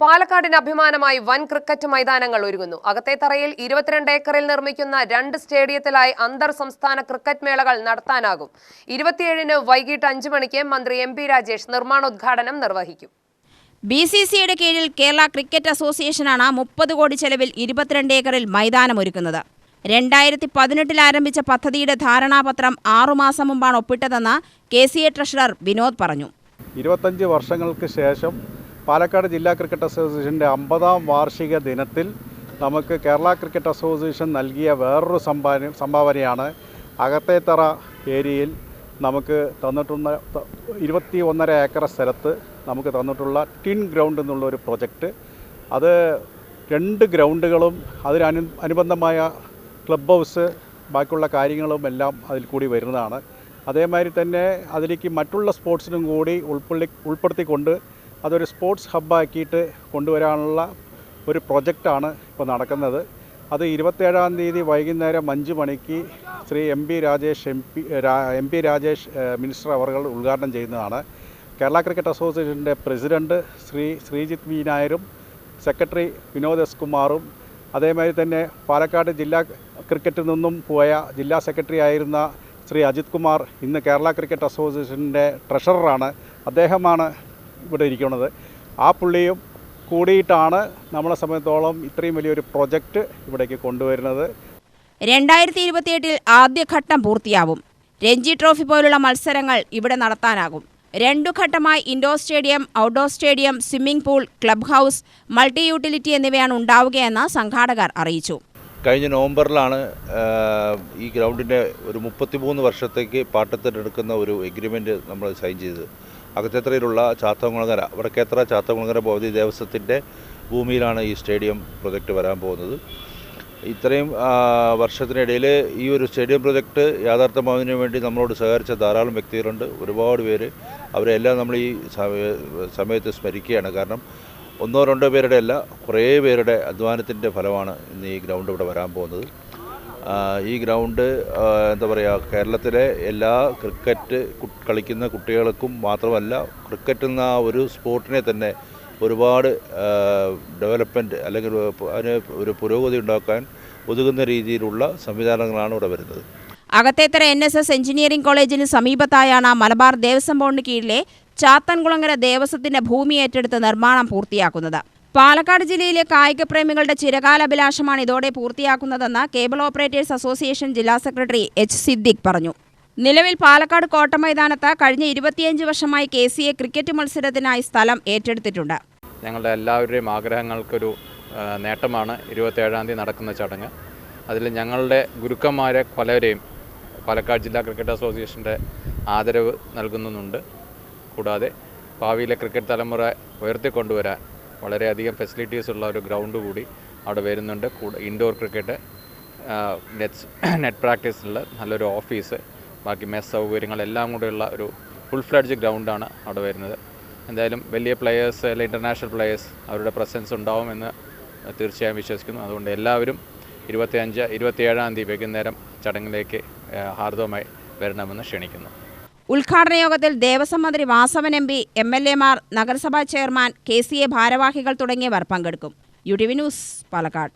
പാലക്കാടിന് അഭിമാനമായി വൻ ക്രിക്കറ്റ് മൈതാനങ്ങൾ ഒരുങ്ങുന്നു. അകത്തേത്തറയിൽ 22 ഏക്കറിൽ നിർമ്മിക്കുന്ന 2 സ്റ്റേഡിയത്തിലായി അന്തർ സംസ്ഥാന ക്രിക്കറ്റ് മേളകൾ നടത്താനാകും. 27-ന് വൈകിട്ട് 5 മണിക്ക് മന്ത്രി MP രാജേഷ് നിർമ്മാണോദ്ഘാടനം നിർവഹിക്കും. BCCയുടെ കീഴിൽ കേരള ക്രിക്കറ്റ് അസോസിയേഷനാണ് 30 കോടി ചെലവിൽ 22 ഏക്കറിൽ മൈതാനം ഒരുക്കുന്നത്. 2018-ൽ ആരംഭിച്ച പദ്ധതിയുടെ ധാരണാപത്രം 6 മാസം മുമ്പാണ് ഒപ്പിട്ടതെന്ന് KCA ട്രഷറർ വിനോദ് പറഞ്ഞു. 25 വർഷങ്ങൾക്ക് ശേഷം പാലക്കാട് ജില്ലാ ക്രിക്കറ്റ് അസോസിയേഷൻ്റെ 50-ാം വാർഷിക ദിനത്തിൽ നമുക്ക് കേരള ക്രിക്കറ്റ് അസോസിയേഷൻ നൽകിയ വേറൊരു സംഭാവനയാണ് അകത്തേത്തറ ഏരിയയിൽ നമുക്ക് തന്നിട്ടുള്ള 21.5 ഏക്കർ സ്ഥലത്ത് നമുക്ക് തന്നിട്ടുള്ള ടിൻ ഗ്രൗണ്ട് എന്നുള്ളൊരു പ്രൊജക്റ്റ്. അത് 2 ഗ്രൗണ്ടുകളും അതിനനുബന്ധമായ ക്ലബ് ഹൗസ് ബാക്കിയുള്ള കാര്യങ്ങളും എല്ലാം അതിൽ കൂടി വരുന്നതാണ്. അതേമാതിരി തന്നെ അതിലേക്ക് മറ്റുള്ള സ്പോർട്സിനും കൂടി ഉൾപ്പെടുത്തിക്കൊണ്ട് അതൊരു സ്പോർട്സ് ഹബ്ബാക്കിയിട്ട് കൊണ്ടുവരാനുള്ള ഒരു പ്രൊജക്റ്റാണ് ഇപ്പോൾ നടക്കുന്നത്. അത് 27-ാം തീയതി വൈകുന്നേരം 5 മണിക്ക് ശ്രീ MP രാജേഷ് മിനിസ്റ്റർ അവർ ഉദ്ഘാടനം ചെയ്യുന്നതാണ്. കേരള ക്രിക്കറ്റ് അസോസിയേഷൻ്റെ പ്രസിഡൻറ്റ് ശ്രീജിത്ത് V നായരും സെക്രട്ടറി വിനോദ് S കുമാറും അതേമാതിരി തന്നെ പാലക്കാട് ജില്ലാ ക്രിക്കറ്റിൽ നിന്നും പോയ ജില്ലാ സെക്രട്ടറി ആയിരുന്ന ശ്രീ അജിത് കുമാർ ഇന്ന് കേരള ക്രിക്കറ്റ് അസോസിയേഷൻ്റെ ട്രഷററാണ്. അദ്ദേഹമാണ് ഇവിടെ ഇരിക്കുന്നത്. ആ പുള്ളിയും കൂടിയിട്ടാണ് നമ്മളെ സംബന്ധിച്ചോളം ഇത്രയും വലിയൊരു പ്രൊജക്റ്റ് ഇവിടേക്ക് കൊണ്ടുവരുന്നത്. 2028-ൽ ആദ്യഘട്ടം പൂർത്തിയാവും. രഞ്ജി ട്രോഫി പോലുള്ള മത്സരങ്ങൾ ഇവിടെ നടത്താനാകും. 2 ഘട്ടമായി indoor stadium, outdoor stadium, swimming pool, club house, multi utility എന്നിവയാണ് ഉണ്ടാവുകയെന്ന് സംഘാടകർ അറിയിച്ചു. കഴിഞ്ഞ നവംബറിലാണ് ഈ ഗ്രൗണ്ടിൻ്റെ ഒരു 33 വർഷത്തേക്ക് പാട്ടത്തിനെടുക്കുന്ന ഒരു എഗ്രിമെൻറ്റ് നമ്മൾ സൈൻ ചെയ്തത്. അകത്തേത്തറയിലുള്ള ചാത്തകുളങ്ങര വടക്കേത്തറ ചാത്തകുളങ്ങര ഭൗതി ദേവസ്വത്തിൻ്റെ ഭൂമിയിലാണ് ഈ സ്റ്റേഡിയം പ്രൊജക്റ്റ് വരാൻ പോകുന്നത്. ഇത്രയും വർഷത്തിനിടയിൽ ഈ ഒരു സ്റ്റേഡിയം പ്രൊജക്റ്റ് യാഥാർത്ഥ്യമാവുന്നതിന് വേണ്ടി നമ്മളോട് സഹകരിച്ച ധാരാളം വ്യക്തികളുണ്ട്. ഒരുപാട് പേര്, അവരെല്ലാം നമ്മൾ ഈ സമയത്ത് സ്മരിക്കുകയാണ്. കാരണം 1-2 പേരുടെ അല്ല, കുറേ പേരുടെ അധ്വാനത്തിൻ്റെ ഫലമാണ് ഇന്ന് ഈ ഗ്രൗണ്ട് ഇവിടെ വരാൻ പോകുന്നത്. ഈ ഗ്രൗണ്ട് എന്താ പറയുക, കേരളത്തിലെ എല്ലാ ക്രിക്കറ്റ് കളിക്കുന്ന കുട്ടികൾക്കും മാത്രമല്ല, ക്രിക്കറ്റ് എന്ന ഒരു സ്പോർട്ടിനെ തന്നെ ഒരുപാട് ഡെവലപ്മെൻറ്റ് അല്ലെങ്കിൽ അതിന് ഒരു പുരോഗതി ഉണ്ടാക്കാൻ ഒതുങ്ങുന്ന രീതിയിലുള്ള സംവിധാനങ്ങളാണ് ഇവിടെ വരുന്നത്. അകത്തേത്തറ NSS എഞ്ചിനീയറിംഗ് കോളേജിന് സമീപത്തായാണ് മലബാർ ദേവസ്വം ബോർഡിന് കീഴിലെ ചാത്തൻകുളങ്ങര ദേവസ്വത്തിന്റെ ഭൂമി ഏറ്റെടുത്ത് നിർമ്മാണം പൂർത്തിയാക്കുന്നത്. പാലക്കാട് ജില്ലയിലെ കായികപ്രേമികളുടെ ചിരകാല അഭിലാഷമാണ് ഇതോടെ പൂർത്തിയാക്കുന്നതെന്ന് കേബിൾ ഓപ്പറേറ്റേഴ്സ് അസോസിയേഷൻ ജില്ലാ സെക്രട്ടറി H. സിദ്ദിഖ് പറഞ്ഞു. നിലവിൽ പാലക്കാട് കോട്ടമൈതാനത്ത് കഴിഞ്ഞ 25 വർഷമായി KCA ക്രിക്കറ്റ് മത്സരത്തിനായി സ്ഥലം ഏറ്റെടുത്തിട്ടുണ്ട്. ഞങ്ങളുടെ എല്ലാവരുടെയും ആഗ്രഹങ്ങൾക്കൊരു നേട്ടമാണ് 27-ാം തീയതി നടക്കുന്ന ചടങ്ങ്. അതിൽ ഞങ്ങളുടെ ഗുരുക്കന്മാരെ പലരെയും പാലക്കാട് ജില്ലാ ക്രിക്കറ്റ് അസോസിയേഷൻ്റെ ആദരവ് നൽകുന്നുണ്ട്. കൂടാതെ ഭാവിയിലെ ക്രിക്കറ്റ് തലമുറ ഉയർത്തിക്കൊണ്ടുവരാൻ വളരെയധികം ഫെസിലിറ്റീസ് ഉള്ള ഒരു ഗ്രൗണ്ട് കൂടി അവിടെ വരുന്നുണ്ട്. ഇൻഡോർ ക്രിക്കറ്റ്, നെറ്റ് പ്രാക്ടീസിനുള്ള നല്ലൊരു ഓഫീസ്, ബാക്കി മെസ് സൗകര്യങ്ങളെല്ലാം കൂടെയുള്ള ഒരു ഫുൾ ഫ്ലെഡ്ജ് ഗ്രൗണ്ടാണ് അവിടെ വരുന്നത്. എന്തായാലും വലിയ പ്ലെയേഴ്സ് അല്ലെങ്കിൽ ഇൻ്റർനാഷണൽ പ്ലെയേഴ്സ് അവരുടെ പ്രസൻസ് ഉണ്ടാവുമെന്ന് തീർച്ചയായും വിശ്വസിക്കുന്നു. അതുകൊണ്ട് എല്ലാവരും 27-ാം തീയതി വൈകുന്നേരം ചടങ്ങിലേക്ക് ഹാർദവമായി വരണമെന്ന് ക്ഷണിക്കുന്നു. ഉദ്ഘാടന യോഗത്തിൽ ദേവസ്വം മന്ത്രി വാസവൻ MP, MLA മാർ, നഗരസഭാ ചെയർമാൻ, KCA ഭാരവാഹികൾ തുടങ്ങിയവർ പങ്കെടുക്കും. UTV news, Palakkad.